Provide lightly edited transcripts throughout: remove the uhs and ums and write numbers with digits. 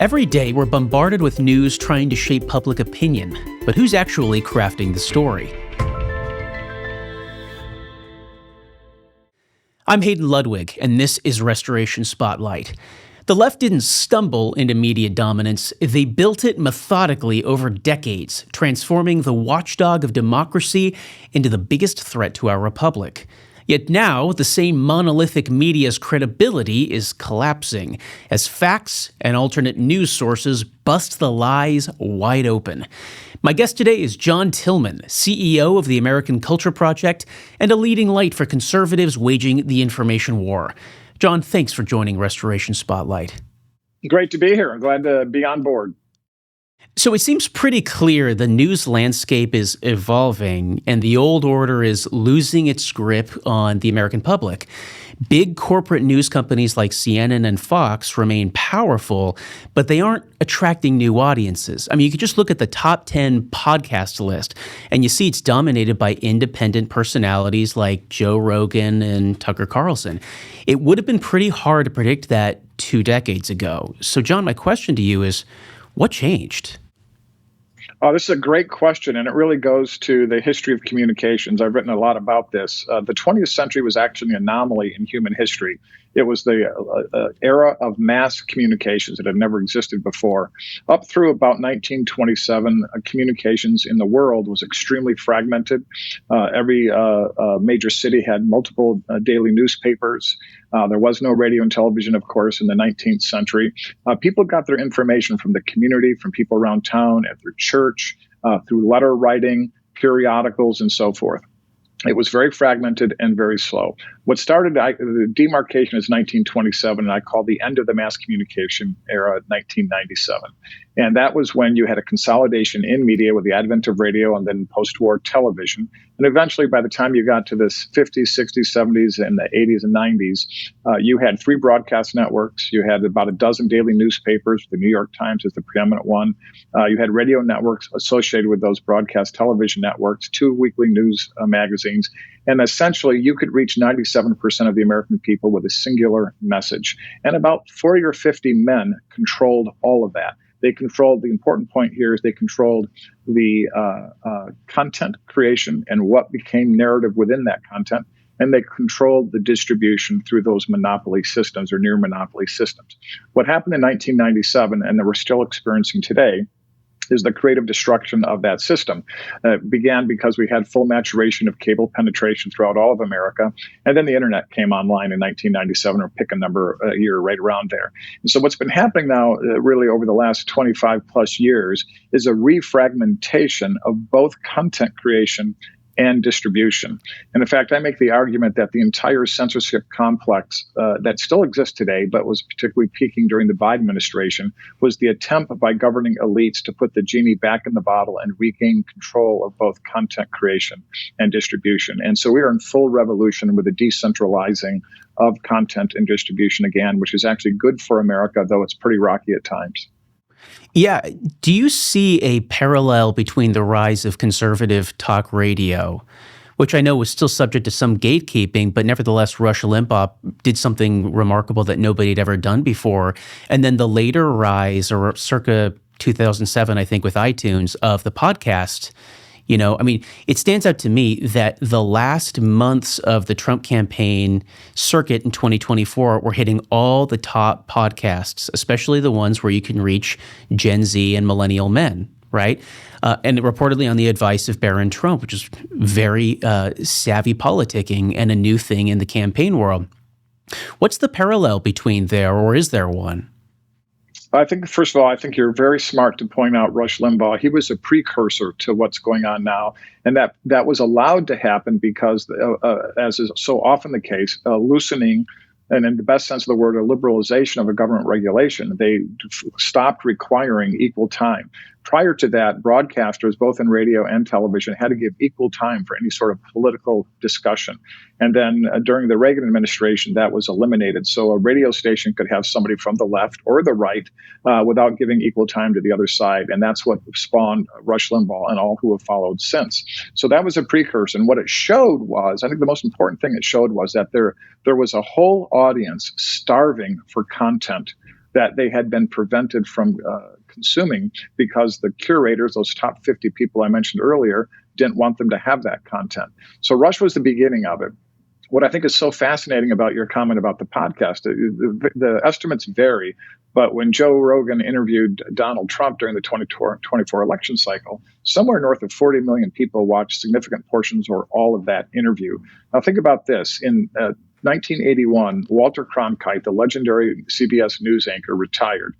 Every day, we're bombarded with news trying to shape public opinion, but who's actually crafting the story? I'm Hayden Ludwig, and this is Restoration Spotlight. The left didn't stumble into media dominance, they built it methodically over decades, transforming the watchdog of democracy into the biggest threat to our republic. Yet now, the same monolithic media's credibility is collapsing as facts and alternate news sources bust the lies wide open. My guest today is John Tillman, CEO of the American Culture Project and a leading light for conservatives waging the information war. John, thanks for joining Restoration Spotlight. Great to be here. I'm glad to be on board. So it seems pretty clear the news landscape is evolving and the old order is losing its grip on the American public. Big corporate news companies like CNN and Fox remain powerful, but they aren't attracting new audiences. I mean, you could just look at the top 10 podcast list and you see it's dominated by independent personalities like Joe Rogan and Tucker Carlson. It would have been pretty hard to predict that 2 decades ago. So, John, my question to you is, what changed? Oh, this is a great question, and it really goes to the history of communications. I've written a lot about this. The 20th century was actually an anomaly in human history. It was the era of mass communications that had never existed before. Up through about 1927, communications in the world was extremely fragmented. Every major city had multiple daily newspapers. There was no radio and television, of course, in the 19th century. People got their information from the community, from people around town, at their church, through letter writing, periodicals, and so forth. It was very fragmented and very slow. What started, the demarcation is 1927, and I call the end of the mass communication era 1997. And that was when you had a consolidation in media with the advent of radio and then post-war television. And eventually, by the time you got to the 50s, 60s, 70s, and the 80s and 90s, you had 3 broadcast networks. You had about a dozen daily newspapers. The New York Times is the preeminent one. You had radio networks associated with those broadcast television networks, 2 weekly news magazines. And essentially, you could reach 97% of the American people with a singular message. And about 40 or 50 men controlled all of that. They controlled, the important point here is they controlled the content creation and what became narrative within that content. And they controlled the distribution through those monopoly systems or near monopoly systems. What happened in 1997, and that we're still experiencing today, is the creative destruction of that system. It began because we had full maturation of cable penetration throughout all of America. And then the internet came online in 1997, or pick a number a year right around there. And so what's been happening now, really over the last 25 plus years, is a refragmentation of both content creation and distribution. And in fact, I make the argument that the entire censorship complex that still exists today, but was particularly peaking during the Biden administration, was the attempt by governing elites to put the genie back in the bottle and regain control of both content creation and distribution. And so we are in full revolution with the decentralizing of content and distribution again, which is actually good for America, though it's pretty rocky at times. Yeah. Do you see a parallel between the rise of conservative talk radio, which I know was still subject to some gatekeeping, but nevertheless, Rush Limbaugh did something remarkable that nobody had ever done before, and then the later rise, or circa 2007, I think, with iTunes, of the podcast? You know, I mean, it stands out to me that the last months of the Trump campaign circuit in 2024 were hitting all the top podcasts, especially the ones where you can reach Gen Z and millennial men, right? And reportedly on the advice of Barron Trump, which is very savvy politicking and a new thing in the campaign world. What's the parallel between there, or is there one? I think, first of all, I think you're very smart to point out Rush Limbaugh. He was a precursor to what's going on now. And that was allowed to happen because, as is so often the case, loosening, and in the best sense of the word, a liberalization of a government regulation. They stopped requiring equal time. Prior to that, broadcasters, both in radio and television, had to give equal time for any sort of political discussion. And then during the Reagan administration, that was eliminated. So a radio station could have somebody from the left or the right without giving equal time to the other side. And that's what spawned Rush Limbaugh and all who have followed since. So that was a precursor. And what it showed was, I think the most important thing it showed was that there was a whole audience starving for content that they had been prevented from consuming because the curators, those top 50 people I mentioned earlier, didn't want them to have that content. So Rush was the beginning of it. What I think is so fascinating about your comment about the podcast, the estimates vary, but when Joe Rogan interviewed Donald Trump during the 2024 election cycle, somewhere north of 40 million people watched significant portions or all of that interview. Now think about this. In 1981, Walter Cronkite, the legendary CBS News anchor, retired.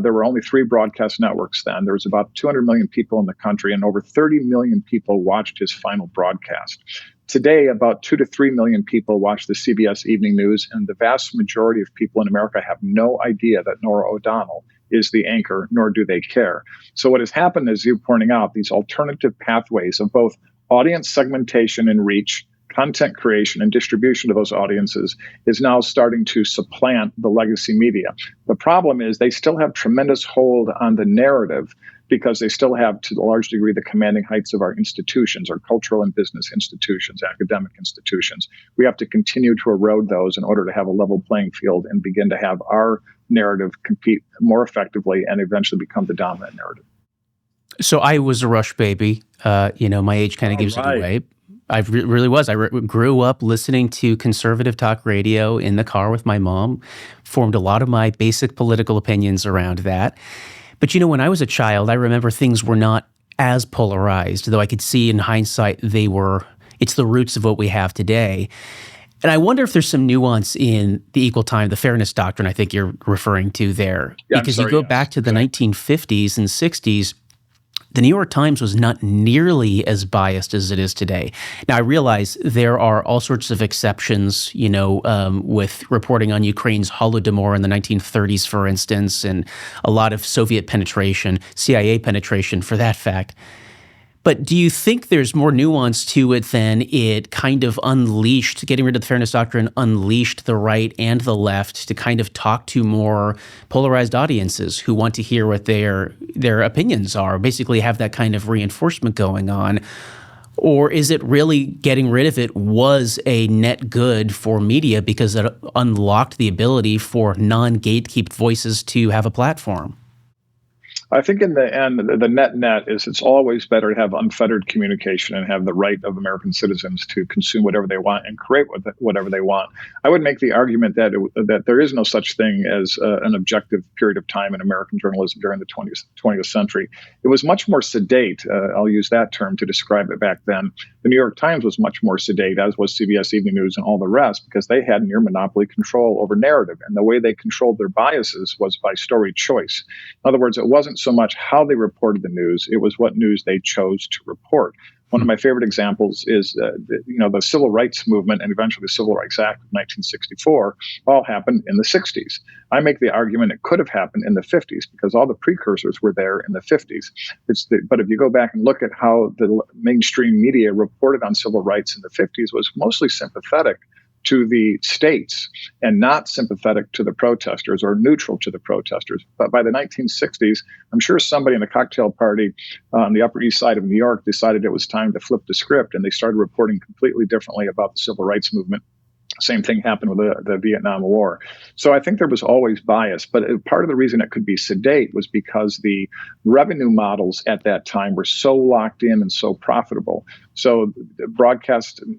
There were only 3 broadcast networks then. There was about 200 million people in the country, and over 30 million people watched his final broadcast. Today, about 2 to 3 million people watch the CBS Evening News, and the vast majority of people in America have no idea that Norah O'Donnell is the anchor, nor do they care. So what has happened, as you're pointing out, these alternative pathways of both audience segmentation and reach, content creation and distribution to those audiences is now starting to supplant the legacy media. The problem is they still have tremendous hold on the narrative because they still have, to a large degree, the commanding heights of our institutions, our cultural and business institutions, academic institutions. We have to continue to erode those in order to have a level playing field and begin to have our narrative compete more effectively and eventually become the dominant narrative. So I was a Rush baby. My age kind of gives it away. I really was. I grew up listening to conservative talk radio in the car with my mom, formed a lot of my basic political opinions around that. But, when I was a child, I remember things were not as polarized, though I could see in hindsight it's the roots of what we have today. And I wonder if there's some nuance in the equal time, the fairness doctrine I think you're referring to there. Yeah, because you go back to the 1950s and 60s, the New York Times was not nearly as biased as it is today. Now, I realize there are all sorts of exceptions, with reporting on Ukraine's Holodomor in the 1930s, for instance, and a lot of Soviet penetration, CIA penetration for that fact. But do you think there's more nuance to it than it kind of unleashed, getting rid of the fairness doctrine, unleashed the right and the left to kind of talk to more polarized audiences who want to hear what their opinions are, basically have that kind of reinforcement going on? Or is it really getting rid of it was a net good for media because it unlocked the ability for non-gatekeep voices to have a platform? I think in the end, the net is it's always better to have unfettered communication and have the right of American citizens to consume whatever they want and create whatever they want. I would make the argument that that there is no such thing as an objective period of time in American journalism during the 20th century. It was much more sedate. I'll use that term to describe it back then. The New York Times was much more sedate, as was CBS Evening News and all the rest, because they had near monopoly control over narrative. And the way they controlled their biases was by story choice. In other words, it wasn't so much how they reported the news, it was what news they chose to report. One of my favorite examples is, the civil rights movement and eventually the Civil Rights Act of 1964 all happened in the 60s. I make the argument it could have happened in the 50s because all the precursors were there in the 50s. But if you go back and look at how the mainstream media reported on civil rights in the 50s, was mostly sympathetic to the states and not sympathetic to the protesters or neutral to the protesters. But by the 1960s, I'm sure somebody in a cocktail party on the Upper East Side of New York decided it was time to flip the script, and they started reporting completely differently about the civil rights movement. Same thing happened with the Vietnam War. So I think there was always bias, but part of the reason it could be sedate was because the revenue models at that time were so locked in and so profitable. So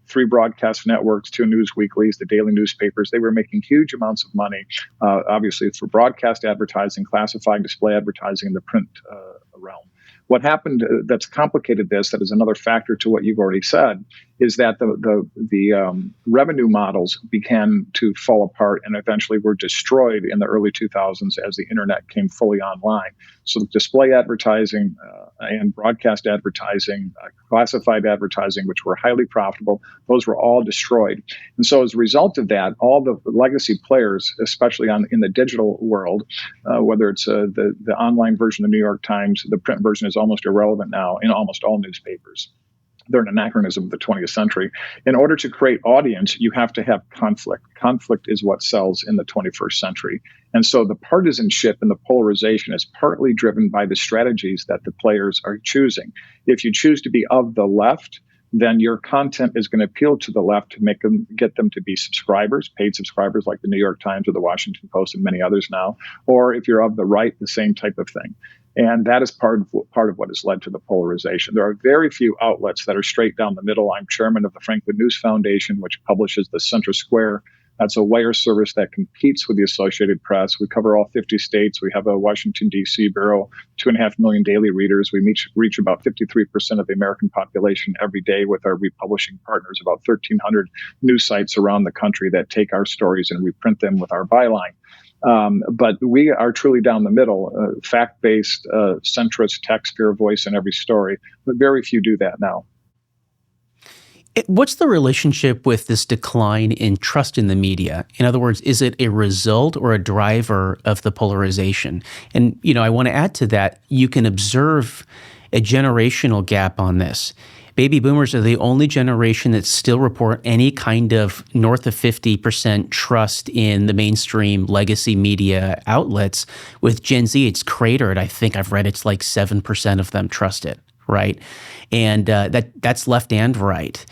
three broadcast networks, 2 news weeklies, the daily newspapers, they were making huge amounts of money, obviously for broadcast advertising, classified display advertising in the print realm. What happened that's complicated this, that is another factor to what you've already said, is that the revenue models began to fall apart and eventually were destroyed in the early 2000s as the internet came fully online. So display advertising and broadcast advertising, classified advertising, which were highly profitable, those were all destroyed. And so as a result of that, all the legacy players, especially in the digital world, whether it's the online version of the New York Times, the print version is almost irrelevant now in almost all newspapers. They're an anachronism of the 20th century. In order to create audience, you have to have conflict. Conflict is what sells in the 21st century. And so the partisanship and the polarization is partly driven by the strategies that the players are choosing. If you choose to be of the left, then your content is going to appeal to the left to get them to be subscribers, paid subscribers like the New York Times or the Washington Post and many others now. Or if you're of the right, the same type of thing. And that is part of what has led to the polarization. There are very few outlets that are straight down the middle. I'm chairman of the Franklin News Foundation, which publishes the Center Square. That's a wire service that competes with the Associated Press. We cover all 50 states. We have a Washington, D.C. bureau, 2.5 million daily readers. We reach about 53% of the American population every day with our republishing partners, about 1,300 news sites around the country that take our stories and reprint them with our byline. But we are truly down the middle, fact-based, centrist, taxpayer voice in every story. But very few do that now. What's the relationship with this decline in trust in the media? In other words, is it a result or a driver of the polarization? And, I want to add to that, you can observe a generational gap on this. Baby boomers are the only generation that still report any kind of north of 50% trust in the mainstream legacy media outlets. With Gen Z, it's cratered. I think I've read it's like 7% of them trust it, right? And that's left and right.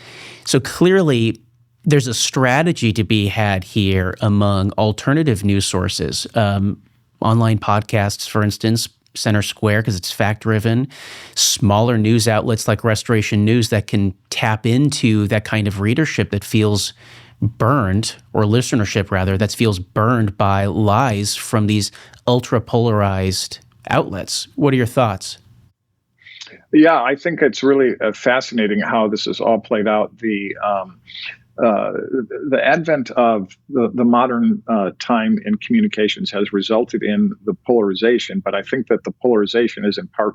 So clearly, there's a strategy to be had here among alternative news sources, online podcasts, for instance, Center Square, because it's fact-driven, smaller news outlets like Restoration News that can tap into that kind of readership that feels burned, or listenership rather, that feels burned by lies from these ultra-polarized outlets. What are your thoughts? Yeah, I think it's really fascinating how this has all played out. The advent of the modern time in communications has resulted in the polarization, but I think that the polarization is in part,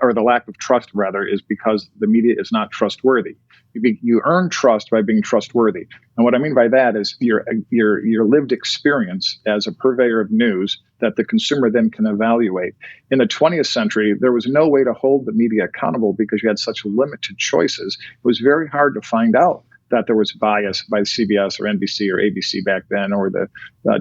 or the lack of trust rather, is because the media is not trustworthy. You earn trust by being trustworthy, and what I mean by that is your lived experience as a purveyor of news that the consumer then can evaluate. In the 20th century, there was no way to hold the media accountable because you had such limited choices. It was very hard to find out that there was bias by CBS or NBC or ABC back then, or the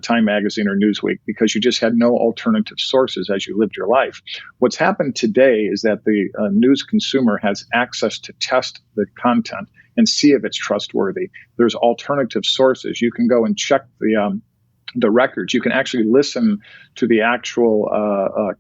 Time Magazine or Newsweek, because you just had no alternative sources as you lived your life. What's happened today is that the news consumer has access to test the content and see if it's trustworthy. There's alternative sources. You can go and check the records. You can actually listen to the actual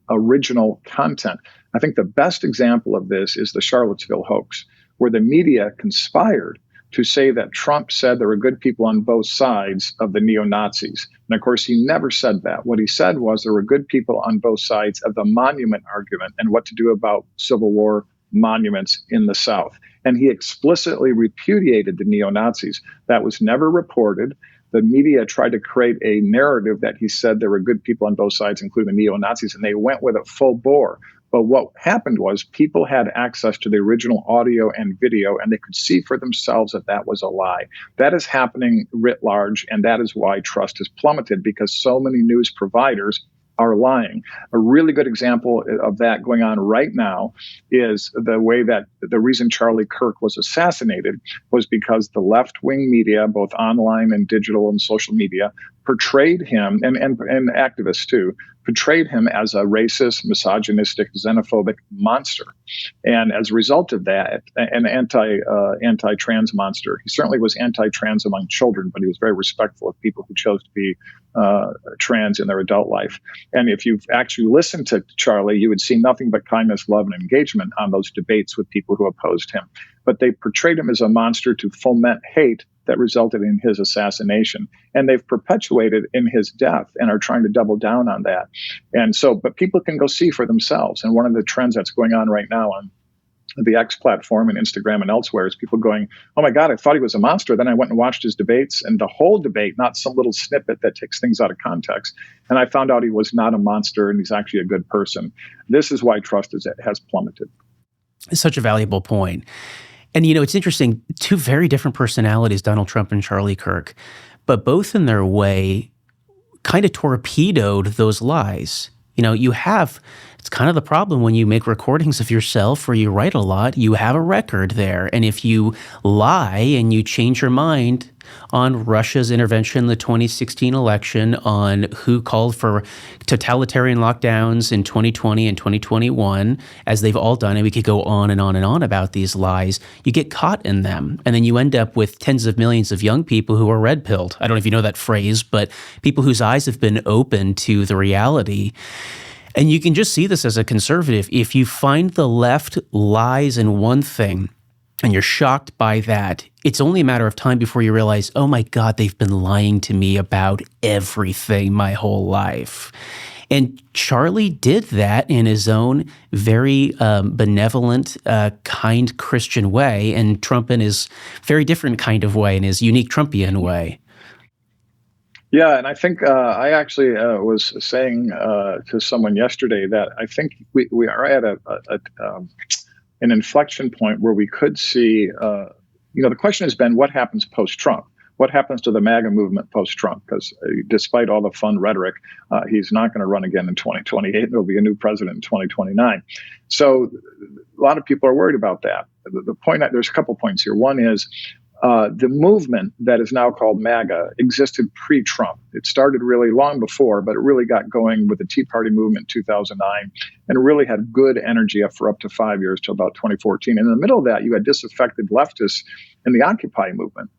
original content. I think the best example of this is the Charlottesville hoax, where the media conspired to say that Trump said there were good people on both sides of the neo-Nazis. And of course, he never said that. What he said was there were good people on both sides of the monument argument and what to do about Civil War monuments in the South. And he explicitly repudiated the neo-Nazis. That was never reported. The media tried to create a narrative that he said there were good people on both sides, including the neo-Nazis, and they went with it full bore. But what happened was people had access to the original audio and video, and they could see for themselves that that was a lie. That is happening writ large, and that is why trust has plummeted, because so many news providers are lying. A really good example of that going on right now is the way that the reason Charlie Kirk was assassinated was because the left-wing media, both online and digital and social media, portrayed him, and activists too, portrayed him as a racist, misogynistic, xenophobic monster. And as a result of that, an anti-trans monster. He certainly was anti-trans among children, but he was very respectful of people who chose to be trans in their adult life. And if you've actually listened to Charlie, you would see nothing but kindness, love, and engagement on those debates with people who opposed him. But they portrayed him as a monster to foment hate that resulted in his assassination. And they've perpetuated in his death and are trying to double down on that. And so, but people can go see for themselves. And one of the trends that's going on right now on the X platform and Instagram and elsewhere is people going, oh my God, I thought he was a monster. Then I went and watched his debates, and the whole debate, not some little snippet that takes things out of context. And I found out he was not a monster and he's actually a good person. This is why trust has plummeted. It's such a valuable point. And, it's interesting, two very different personalities, Donald Trump and Charlie Kirk, but both in their way kind of torpedoed those lies. It's kind of the problem when you make recordings of yourself or you write a lot, you have a record there. And if you lie and you change your mind on Russia's intervention in the 2016 election, on who called for totalitarian lockdowns in 2020 and 2021, as they've all done, and we could go on and on and on about these lies, you get caught in them. And then you end up with tens of millions of young people who are red-pilled. I don't know if you know that phrase, but people whose eyes have been opened to the reality. And you can just see this as a conservative. If you find the left lies in one thing and you're shocked by that, it's only a matter of time before you realize, oh my God, they've been lying to me about everything my whole life. And Charlie did that in his own very benevolent, kind Christian way, and Trump in his very different kind of way, in his unique Trumpian way. Yeah, and I think I actually was saying to someone yesterday that I think we are at an inflection point where we could see, the question has been, what happens post-Trump? What happens to the MAGA movement post-Trump? Because despite all the fun rhetoric, he's not going to run again in 2028. There'll be a new president in 2029. So a lot of people are worried about that. The point, there's a couple points here. One is, the movement that is now called MAGA existed pre-Trump. It started really long before, but it really got going with the Tea Party movement in 2009, and it really had good energy for up to 5 years till about 2014. And in the middle of that, you had disaffected leftists in the Occupy movement.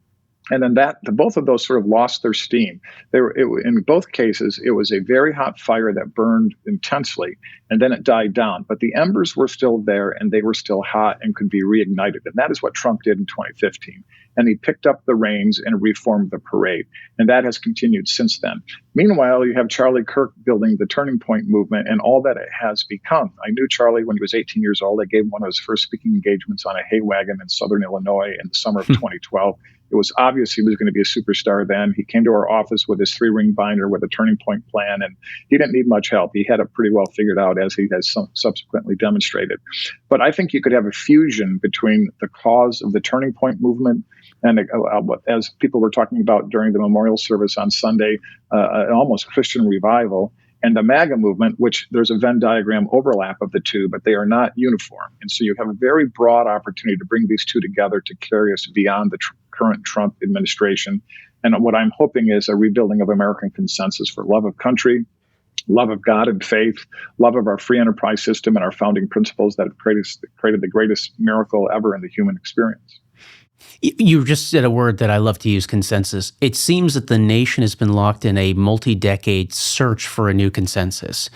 And then both of those sort of lost their steam. In both cases, it was a very hot fire that burned intensely, and then it died down. But the embers were still there, and they were still hot and could be reignited. And that is what Trump did in 2015. And he picked up the reins and reformed the parade. And that has continued since then. Meanwhile, you have Charlie Kirk building the Turning Point movement and all that it has become. I knew Charlie when he was 18 years old. I gave him one of his first speaking engagements on a hay wagon in southern Illinois in the summer of 2012. It was obvious he was going to be a superstar then. He came to our office with his 3-ring binder with a Turning Point plan, and he didn't need much help. He had it pretty well figured out, as he has subsequently demonstrated. But I think you could have a fusion between the cause of the Turning Point movement and, as people were talking about during the memorial service on Sunday, an almost Christian revival, and the MAGA movement, which there's a Venn diagram overlap of the two, but they are not uniform. And so you have a very broad opportunity to bring these two together to carry us beyond the current Trump administration. And what I'm hoping is a rebuilding of American consensus for love of country, love of God and faith, love of our free enterprise system and our founding principles that have created the greatest miracle ever in the human experience. You just said a word that I love to use, consensus. It seems that the nation has been locked in a multi-decade search for a new consensus.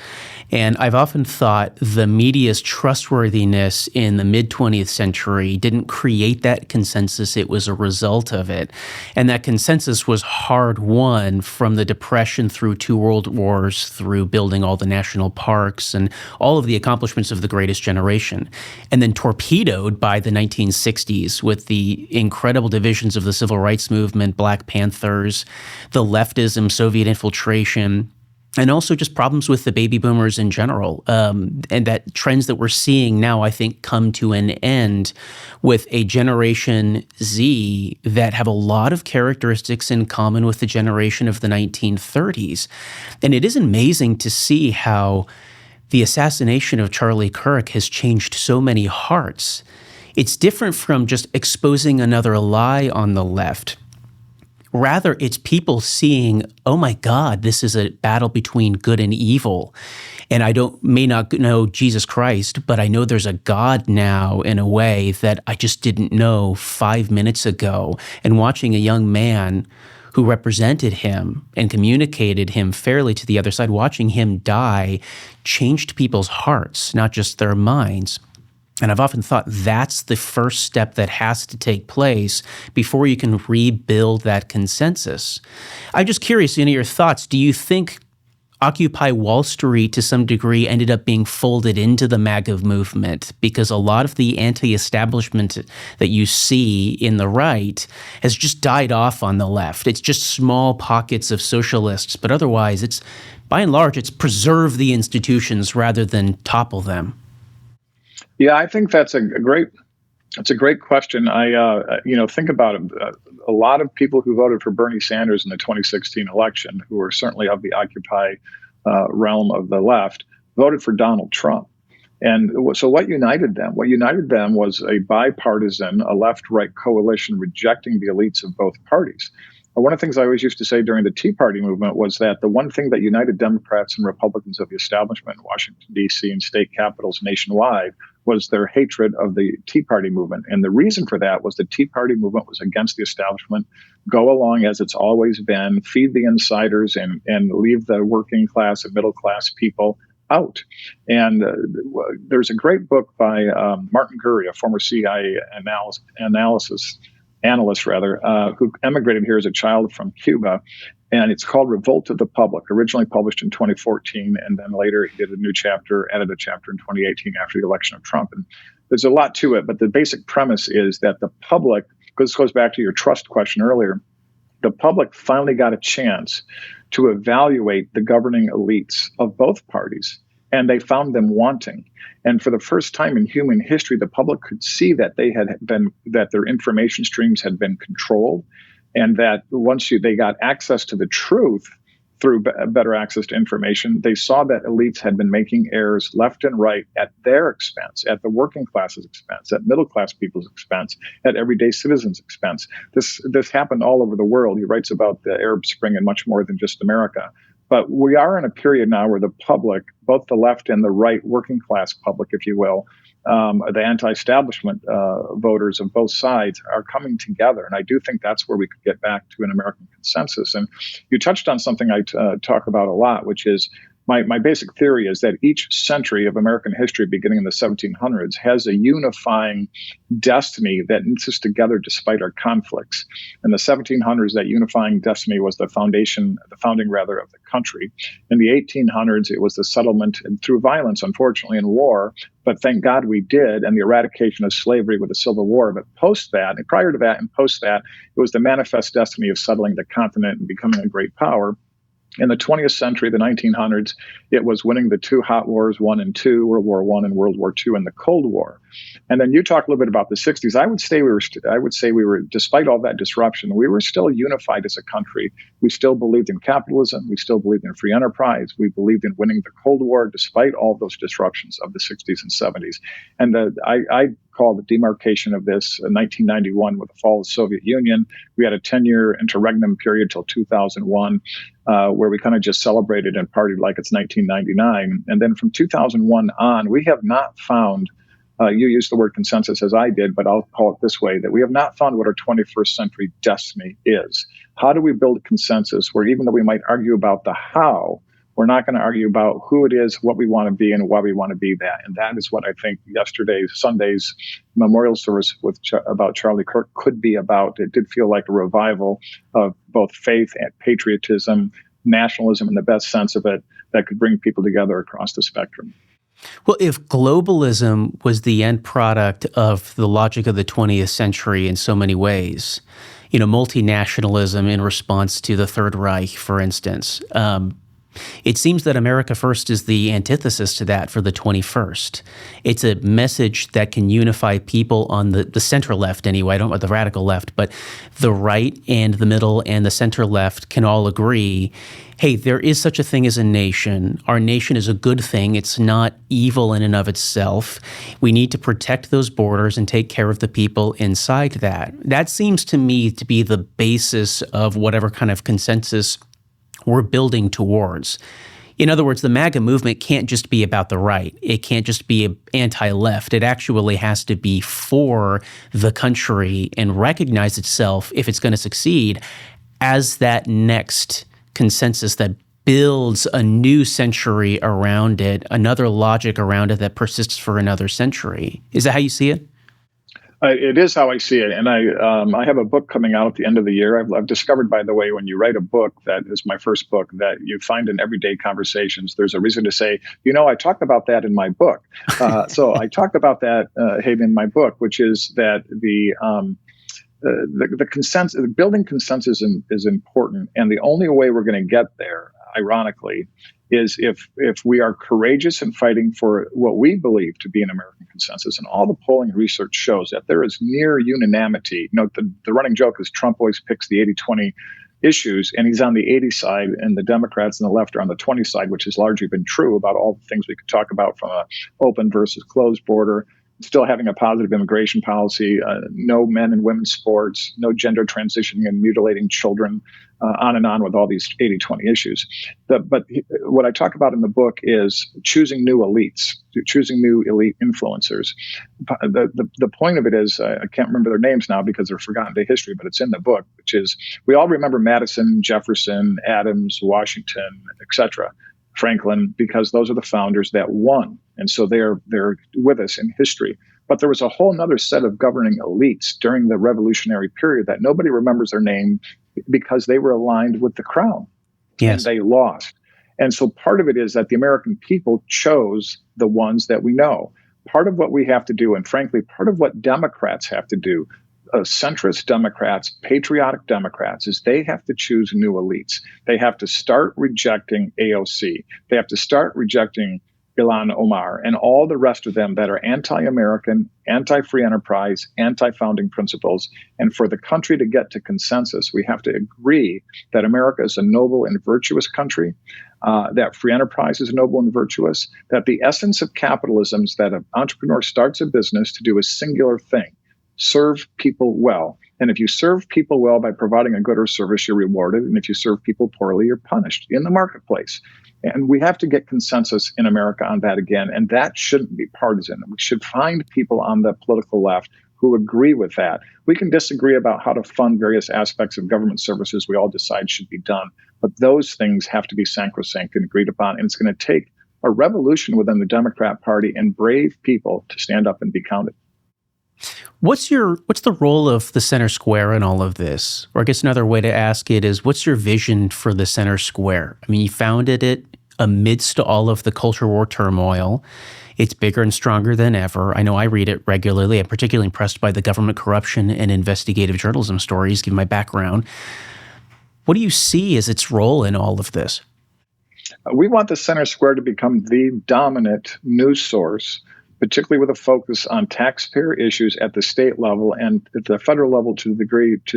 And I've often thought the media's trustworthiness in the mid-20th century didn't create that consensus. It was a result of it. And that consensus was hard won from the Depression through 2 world wars, through building all the national parks and all of the accomplishments of the greatest generation. And then torpedoed by the 1960s with the incredible divisions of the civil rights movement, Black Panthers, the leftism, Soviet infiltration, and also just problems with the baby boomers in general. And that trends that we're seeing now, I think, come to an end with a Generation Z that have a lot of characteristics in common with the generation of the 1930s. And it is amazing to see how the assassination of Charlie Kirk has changed so many hearts. It's different from just exposing another lie on the left. Rather, it's people seeing, oh my God, this is a battle between good and evil. And I may not know Jesus Christ, but I know there's a God now in a way that I just didn't know 5 minutes ago. And watching a young man who represented him and communicated him fairly to the other side, watching him die, changed people's hearts, not just their minds. And I've often thought that's the first step that has to take place before you can rebuild that consensus. I'm just curious, your thoughts. Do you think Occupy Wall Street to some degree ended up being folded into the MAGA movement because a lot of the anti-establishment that you see in the right has just died off on the left? It's just small pockets of socialists, but otherwise it's, by and large, it's preserve the institutions rather than topple them. Yeah, I think that's a great question. I think about it. A lot of people who voted for Bernie Sanders in the 2016 election, who were certainly of the Occupy realm of the left, voted for Donald Trump. And so what united them? What united them was a bipartisan, a left-right coalition rejecting the elites of both parties. One of the things I always used to say during the Tea Party movement was that the one thing that united Democrats and Republicans of the establishment in Washington, D.C. and state capitals nationwide was their hatred of the Tea Party movement. And the reason for that was the Tea Party movement was against the establishment, go along as it's always been, feed the insiders and leave the working class and middle class people out. And there's a great book by Martin Gurry, a former CIA analyst, who emigrated here as a child from Cuba. And it's called Revolt of the Public, originally published in 2014. And then later he did a new chapter, added a chapter in 2018 after the election of Trump. And there's a lot to it. But the basic premise is that the public, because this goes back to your trust question earlier, the public finally got a chance to evaluate the governing elites of both parties, and they found them wanting. And for the first time in human history, the public could see that that their information streams had been controlled, and that once they got access to the truth through better access to information, they saw that elites had been making errors left and right at their expense, at the working class's expense, at middle class people's expense, at everyday citizens' expense. This happened all over the world. He writes about the Arab Spring and much more than just America. But we are in a period now where the public, both the left and the right working class public, if you will, the anti-establishment voters of both sides are coming together. And I do think that's where we could get back to an American consensus. And you touched on something I talk about a lot, which is my basic theory is that each century of American history, beginning in the 1700s, has a unifying destiny that knits us together despite our conflicts. In the 1700s, that unifying destiny was the founding of the country. In the 1800s, it was the settlement through violence, unfortunately, in war. But thank God we did, and the eradication of slavery with the Civil War. But post that, and prior to that and post that, it was the manifest destiny of settling the continent and becoming a great power. In the 20th century, the 1900s, it was winning the two hot wars, one and two, World War I and World War II, and the Cold War. And then you talk a little bit about the 60s. I would say we were, despite all that disruption, we were still unified as a country. We still believed in capitalism. We still believed in free enterprise. We believed in winning the Cold War, despite all those disruptions of the 60s and 70s. And I call the demarcation of this in 1991 with the fall of the Soviet Union. We had a 10-year interregnum period till 2001, where we kind of just celebrated and partied like it's 1999. And then from 2001 on, we have not found, you used the word consensus as I did, but I'll call it this way, that we have not found what our 21st century destiny is. How do we build a consensus where even though we might argue about the how, we're not going to argue about who it is, what we want to be, and why we want to be that. And that is what I think Sunday's memorial service about Charlie Kirk could be about. It did feel like a revival of both faith and patriotism, nationalism in the best sense of it, that could bring people together across the spectrum. Well, if globalism was the end product of the logic of the 20th century in so many ways, multinationalism in response to the Third Reich, for instance, it seems that America First is the antithesis to that for the 21st. It's a message that can unify people on the center left anyway. I don't know the radical left, but the right and the middle and the center left can all agree, hey, there is such a thing as a nation. Our nation is a good thing. It's not evil in and of itself. We need to protect those borders and take care of the people inside that. That seems to me to be the basis of whatever kind of consensus we're building towards. In other words, the MAGA movement can't just be about the right. It can't just be anti-left. It actually has to be for the country and recognize itself, if it's going to succeed, as that next consensus that builds a new century around it, another logic around it that persists for another century. Is that how you see it? It is how I see it. And I have a book coming out at the end of the year. I've discovered, by the way, when you write a book, that is my first book, that you find in everyday conversations, there's a reason to say, I talked about that in my book. So I talked about that, Hayden, in my book, which is that the consensus, building consensus is important. And the only way we're going to get there, ironically, is if we are courageous in fighting for what we believe to be an American consensus. And all the polling and research shows that there is near unanimity. The running joke is Trump always picks the 80-20 issues, and he's on the 80 side, and the Democrats and the left are on the 20 side, which has largely been true about all the things we could talk about, from a open versus closed border, still having a positive immigration policy, no men and women's sports, no gender transitioning and mutilating children, on and on with all these 80-20 issues. But what I talk about in the book is choosing new elites, choosing new elite influencers. The point of it is, I can't remember their names now because they're forgotten to history, but it's in the book, which is, we all remember Madison, Jefferson, Adams, Washington, etc., Franklin, because those are the founders that won. And so they're with us in history. But there was a whole other set of governing elites during the revolutionary period that nobody remembers their name because they were aligned with the crown. Yes. And they lost. And so part of it is that the American people chose the ones that we know. Part of what we have to do, and frankly, part of what Democrats have to do, centrist Democrats, patriotic Democrats, is they have to choose new elites. They have to start rejecting AOC. They have to start rejecting Ilhan Omar and all the rest of them that are anti-American, anti-free enterprise, anti-founding principles. And for the country to get to consensus, we have to agree that America is a noble and virtuous country, that free enterprise is noble and virtuous, that the essence of capitalism is that an entrepreneur starts a business to do a singular thing: serve people well. And if you serve people well by providing a good or service, you're rewarded. And if you serve people poorly, you're punished in the marketplace. And we have to get consensus in America on that again. And that shouldn't be partisan. We should find people on the political left who agree with that. We can disagree about how to fund various aspects of government services we all decide should be done. But those things have to be sacrosanct and agreed upon. And it's going to take a revolution within the Democrat Party and brave people to stand up and be counted. What's the role of the center square in all of this? Or I guess another way to ask it is, what's your vision for the center square? I mean, you founded it amidst all of the culture war turmoil. It's bigger and stronger than ever. I know I read it regularly. I'm particularly impressed by the government corruption and investigative journalism stories, given my background. What do you see as its role in all of this? We want the center square to become the dominant news source, particularly with a focus on taxpayer issues at the state level and at the federal level to the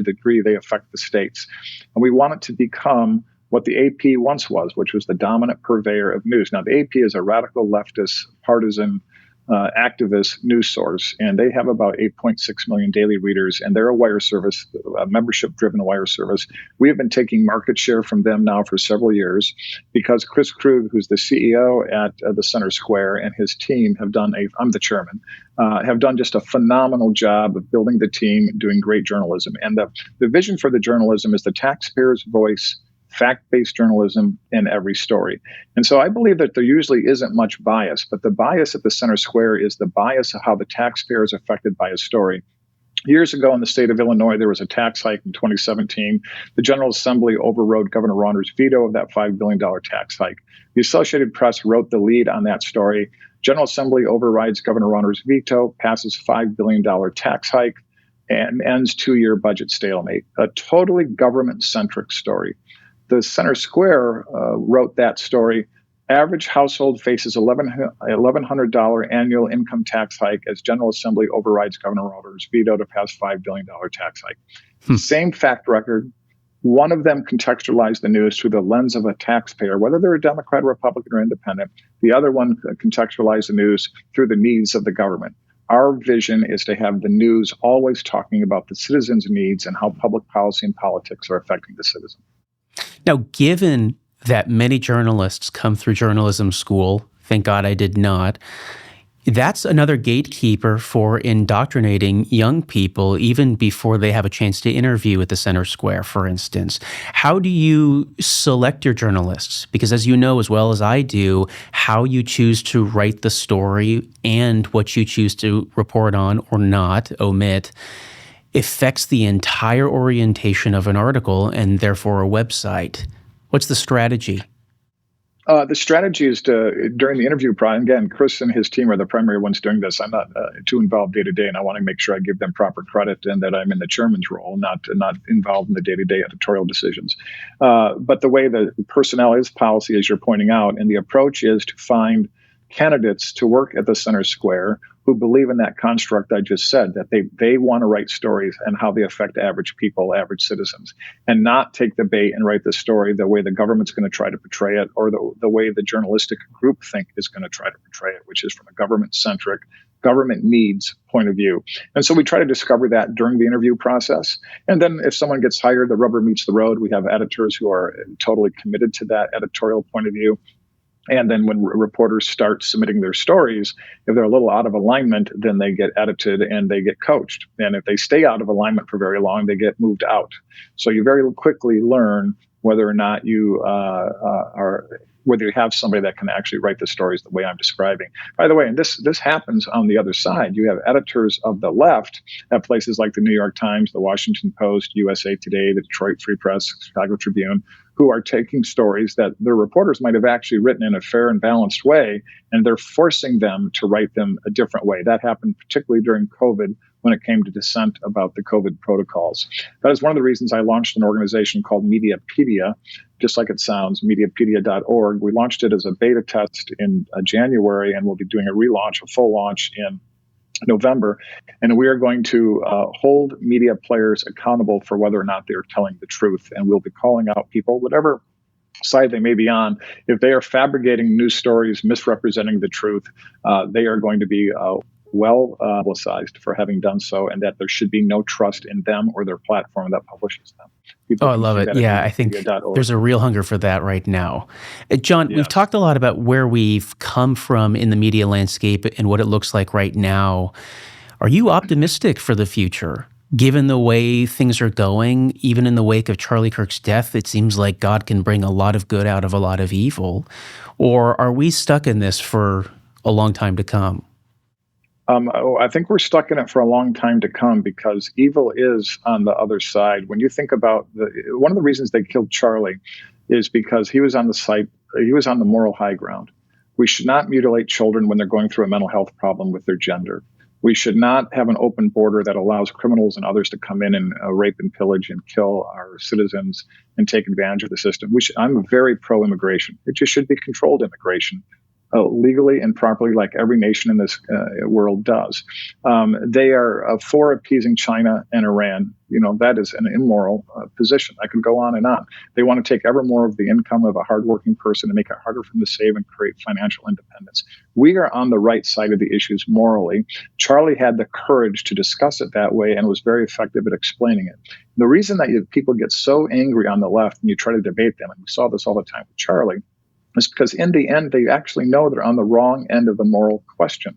degree they affect the states. And we want it to become what the AP once was, which was the dominant purveyor of news. Now, the AP is a radical leftist, partisan, activist news source, and they have about 8.6 million daily readers, and they're a wire service, a membership-driven wire service. We have been taking market share from them now for several years because Chris Krug, who's the CEO at the Center Square, and his team have done I'm the chairman, have done just a phenomenal job of building the team, doing great journalism. And the vision for the journalism is the taxpayer's voice, fact-based journalism in every story. And so I believe that there usually isn't much bias, but the bias at the Center Square is the bias of how the taxpayer is affected by a story. Years ago in the state of Illinois, there was a tax hike in 2017. The General Assembly overrode Governor Rauner's veto of that $5 billion tax hike. The Associated Press wrote the lead on that story. General Assembly overrides Governor Rauner's veto, passes $5 billion tax hike, and ends two-year budget stalemate. A totally government-centric story. The Center Square wrote that story. Average household faces $1,100 annual income tax hike as General Assembly overrides Governor Rauner's veto to pass $5 billion tax hike. Same fact record. One of them contextualized the news through the lens of a taxpayer, whether they're a Democrat, Republican, or independent. The other one contextualized the news through the needs of the government. Our vision is to have the news always talking about the citizens' needs and how public policy and politics are affecting the citizen. Now, given that many journalists come through journalism school, thank God I did not, that's another gatekeeper for indoctrinating young people even before they have a chance to interview at the Center Square, for instance. How do you select your journalists? Because as you know as well as I do, how you choose to write the story and what you choose to report on or not, omit, affects the entire orientation of an article and therefore a website. What's the strategy? The strategy is to, during the interview process, again, Chris and his team are the primary ones doing this. I'm not too involved day to day, and I want to make sure I give them proper credit and that I'm in the chairman's role, not involved in the day-to-day editorial decisions. But the way the personnel is policy, as you're pointing out, and the approach is to find candidates to work at the Center Square who believe in that construct I just said, that they want to write stories and how they affect average people, average citizens, and not take the bait and write the story the way the government's going to try to portray it, or the way the journalistic group think is going to try to portray it, which is from a government-centric, government needs point of view. And so we try to discover that during the interview process. And then if someone gets hired, the rubber meets the road. We have editors who are totally committed to that editorial point of view. And then when reporters start submitting their stories, if they're a little out of alignment, then they get edited and they get coached. And if they stay out of alignment for very long, they get moved out. So you very quickly learn whether or not you whether you have somebody that can actually write the stories the way I'm describing. By the way, and this happens on the other side. You have editors of the left at places like the New York Times, the Washington Post, USA Today, the Detroit Free Press, Chicago Tribune, who are taking stories that their reporters might have actually written in a fair and balanced way, and they're forcing them to write them a different way. That happened particularly during COVID, when it came to dissent about the COVID protocols. That is one of the reasons I launched an organization called Mediapedia, just like it sounds, mediapedia.org. We launched it as a beta test in January, and we'll be doing a relaunch, a full launch in November. And we are going to hold media players accountable for whether or not they're telling the truth. And we'll be calling out people, whatever side they may be on, if they are fabricating news stories, misrepresenting the truth, they are going to be publicized for having done so, and that there should be no trust in them or their platform that publishes them. I love it. Yeah, I think there's a real hunger for that right now. John, we've talked a lot about where we've come from in the media landscape and what it looks like right now. Are you optimistic for the future? Given the way things are going, even in the wake of Charlie Kirk's death, it seems like God can bring a lot of good out of a lot of evil. Or are we stuck in this for a long time to come? I think we're stuck in it for a long time to come because evil is on the other side. When you think about one of the reasons they killed Charlie is because he was on the moral high ground. We should not mutilate children when they're going through a mental health problem with their gender. We should not have an open border that allows criminals and others to come in and rape and pillage and kill our citizens and take advantage of the system. I'm very pro-immigration. It just should be controlled immigration. Legally and properly, like every nation in this world does. They are for appeasing China and Iran. That is an immoral position. I could go on and on. They want to take ever more of the income of a hardworking person and make it harder for them to save and create financial independence. We are on the right side of the issues morally. Charlie had the courage to discuss it that way and was very effective at explaining it. The reason that people get so angry on the left when you try to debate them, and we saw this all the time with Charlie, is because in the end, they actually know they're on the wrong end of the moral question.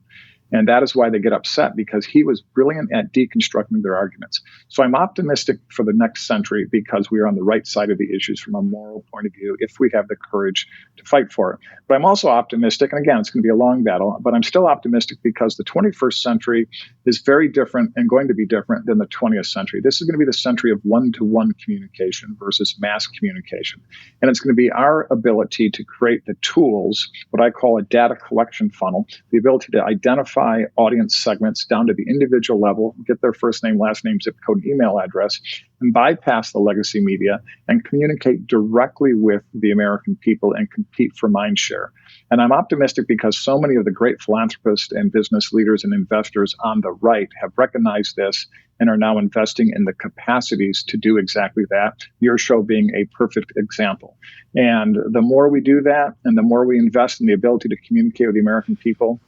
And that is why they get upset, because he was brilliant at deconstructing their arguments. So I'm optimistic for the next century because we are on the right side of the issues from a moral point of view if we have the courage to fight for it. But I'm also optimistic, and again, it's going to be a long battle, but I'm still optimistic because the 21st century is very different and going to be different than the 20th century. This is going to be the century of one-to-one communication versus mass communication. And it's going to be our ability to create the tools, what I call a data collection funnel, the ability to identify audience segments down to the individual level, get their first name, last name, zip code, email address, and bypass the legacy media and communicate directly with the American people and compete for mind share. And I'm optimistic because so many of the great philanthropists and business leaders and investors on the right have recognized this and are now investing in the capacities to do exactly that, your show being a perfect example. And the more we do that and the more we invest in the ability to communicate with the American people,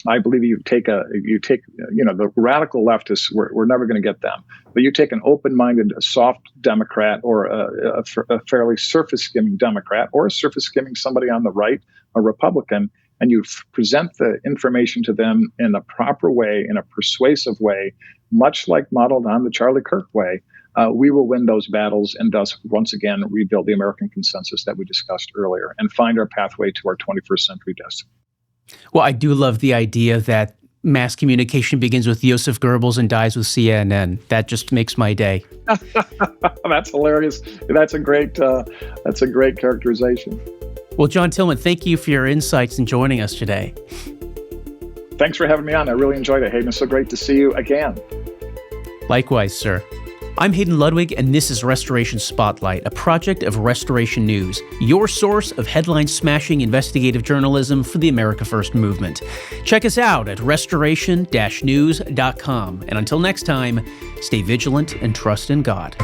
I believe the radical leftists, we're never going to get them. But you take an open-minded, soft Democrat or a fairly surface-skimming Democrat or a surface-skimming somebody on the right, a Republican, and you present the information to them in the proper way, in a persuasive way, much like modeled on the Charlie Kirk way, we will win those battles and thus, once again, rebuild the American consensus that we discussed earlier and find our pathway to our 21st century destiny. Well, I do love the idea that mass communication begins with Joseph Goebbels and dies with CNN. That just makes my day. That's hilarious. That's a great characterization. Well, John Tillman, thank you for your insights and joining us today. Thanks for having me on. I really enjoyed it, Hayden. It's so great to see you again. Likewise, sir. I'm Hayden Ludwig, and this is Restoration Spotlight, a project of Restoration News, your source of headline-smashing investigative journalism for the America First movement. Check us out at restoration-news.com. And until next time, stay vigilant and trust in God.